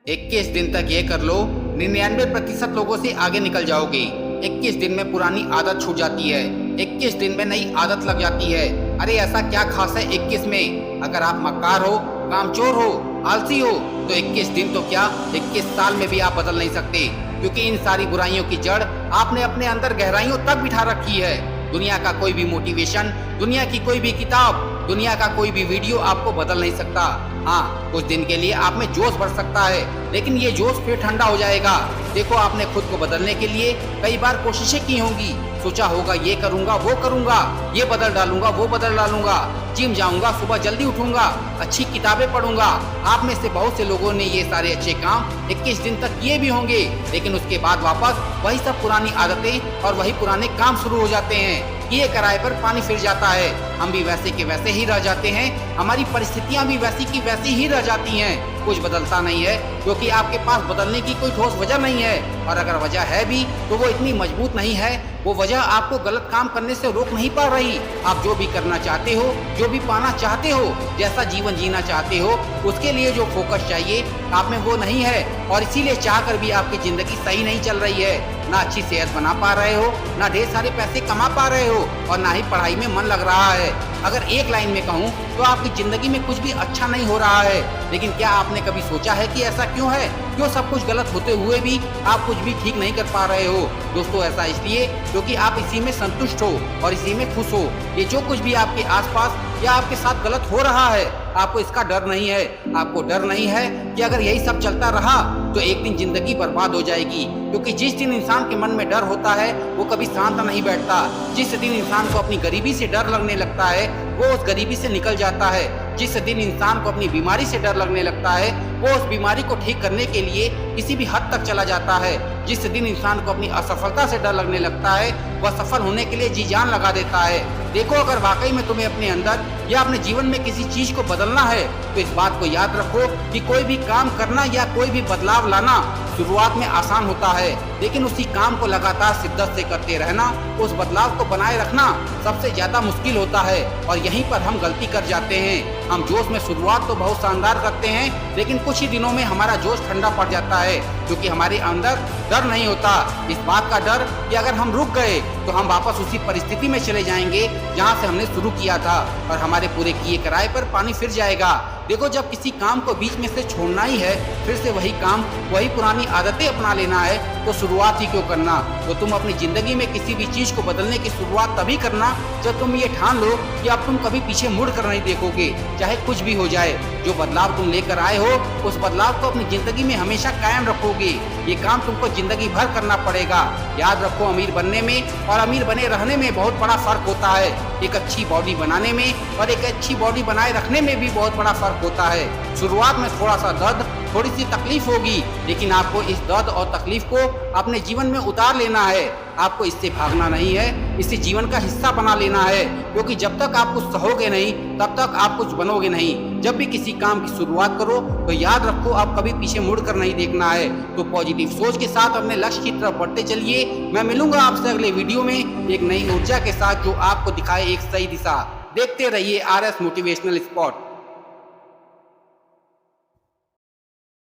21 दिन तक ये कर लो, 99% लोगों से आगे निकल जाओगे। 21 दिन में पुरानी आदत छूट जाती है, 21 दिन में नई आदत लग जाती है। अरे ऐसा क्या खास है 21 में? अगर आप मक्कार हो, कामचोर हो, आलसी हो, तो 21 दिन तो क्या 21 साल में भी आप बदल नहीं सकते, क्योंकि इन सारी बुराइयों की जड़ आपने अपने अंदर गहराइयों तक बिठा रखी है। दुनिया का कोई भी मोटिवेशन, दुनिया की कोई भी किताब, दुनिया का कोई भी वीडियो आपको बदल नहीं सकता। हाँ, कुछ दिन के लिए आप में जोश बढ़ सकता है, लेकिन ये जोश फिर ठंडा हो जाएगा। देखो, आपने खुद को बदलने के लिए कई बार कोशिशें की होंगी, सोचा होगा ये करूंगा, वो करूंगा, ये बदल डालूंगा, वो बदल डालूंगा, जिम जाऊंगा, सुबह जल्दी उठूंगा, अच्छी किताबें पढ़ूंगा। आप में से बहुत से लोगों ने ये सारे अच्छे काम 21 दिन तक किए भी होंगे, लेकिन उसके बाद वापस वही सब पुरानी आदतें और वही पुराने काम शुरू हो जाते हैं। किए कराए पर पानी फिर जाता है, हम भी वैसे के वैसे ही रह जाते हैं, हमारी परिस्थितियां भी वैसी की वैसी ही रह जाती हैं। कुछ बदलता नहीं है, क्योंकि आपके पास बदलने की कोई ठोस वजह नहीं है, और अगर वजह है भी तो वो इतनी मजबूत नहीं है। वो वजह आपको गलत काम करने से रोक नहीं पा रही। आप जो भी करना चाहते हो, जो भी पाना चाहते हो, जैसा जीवन जीना चाहते हो, उसके लिए जो फोकस चाहिए आप में वो नहीं है, और इसीलिए चाहकर भी आपकी जिंदगी सही नहीं चल रही है। ना अच्छी सेहत बना पा रहे हो, ना ढेर सारे पैसे कमा पा रहे हो, और ना ही पढ़ाई में मन लग रहा है। अगर एक लाइन में कहूँ तो आपकी जिंदगी में कुछ भी अच्छा नहीं हो रहा है। लेकिन क्या आपने कभी सोचा है कि ऐसा क्यों है? क्यों सब कुछ गलत होते हुए भी आप कुछ भी ठीक नहीं कर पा रहे हो? दोस्तों, ऐसा इसलिए क्योंकि आप इसी में संतुष्ट हो और इसी में खुश हो। ये जो कुछ भी आपके आसपास या आपके साथ गलत हो रहा है, आपको इसका डर नहीं है। आपको डर नहीं है कि अगर यही सब चलता रहा तो एक दिन जिंदगी बर्बाद हो जाएगी, क्योंकि जिस दिन इंसान के मन में डर होता है वो कभी शांत नहीं बैठता। जिस दिन इंसान को अपनी गरीबी से डर लगने लगता है वो उस गरीबी से निकल जाता है। जिस दिन इंसान को अपनी बीमारी से डर लगने लगता है वो उस बीमारी को ठीक करने के लिए किसी भी हद तक चला जाता है। जिस दिन इंसान को अपनी असफलता से डर लगने लगता है वह सफल होने के लिए जी जान लगा देता है। देखो, अगर वाकई में तुम्हें अपने अंदर या अपने जीवन में किसी चीज को बदलना है तो इस बात को याद रखो कि कोई भी काम करना या कोई भी बदलाव लाना शुरुआत में आसान होता है, लेकिन उसी काम को लगातार शिद्दत से करते रहना, उस बदलाव को बनाए रखना सबसे ज्यादा मुश्किल होता है। और यहीं पर हम गलती कर जाते हैं। हम जोश में शुरुआत तो बहुत शानदार करते हैं, लेकिन कुछ ही दिनों में हमारा जोश ठंडा पड़ जाता है, क्योंकि हमारे अंदर डर नहीं होता। इस बात का डर कि अगर हम रुक गए तो हम वापस उसी परिस्थिति में चले जाएंगे जहाँ से हमने शुरू किया था, और हमारे पूरे किए कराए पर पानी फिर जाएगा। देखो, जब किसी काम को बीच में से छोड़ना ही है, फिर से वही काम, वही पुरानी आदतें अपना लेना है, तो शुरुआत ही क्यों करना? तो तुम अपनी जिंदगी में किसी भी चीज को बदलने की शुरुआत तभी करना जब तुम ये ठान लो कि अब तुम कभी पीछे मुड़ कर नहीं देखोगे, चाहे कुछ भी हो जाए। जो बदलाव तुम लेकर आए हो उस बदलाव को अपनी जिंदगी में हमेशा कायम रखोगे। ये काम तुमको जिंदगी भर करना पड़ेगा। याद रखो, अमीर बनने में और अमीर बने रहने में बहुत बड़ा फर्क होता है। एक अच्छी बॉडी बनाने में और एक अच्छी बॉडी बनाए रखने में भी बहुत बड़ा फर्क होता है। शुरुआत में थोड़ा सा दर्द, थोड़ी सी तकलीफ होगी, लेकिन आपको इस दर्द और तकलीफ को अपने जीवन में उतार लेना है। आपको इससे भागना नहीं है, इसे जीवन का हिस्सा बना लेना है, क्योंकि जब तक आप कुछ सहोगे नहीं तब तक आप कुछ बनोगे नहीं। जब भी किसी काम की शुरुआत करो तो याद रखो, आप कभी पीछे मुड़कर नहीं देखना है। तो पॉजिटिव सोच के साथ अपने लक्ष्य की तरफ बढ़ते चलिए। मैं मिलूंगा आपसे अगले वीडियो में एक नई ऊर्जा के साथ जो आपको दिखाए एक सही दिशा। देखते रहिए RS मोटिवेशनल स्पॉट।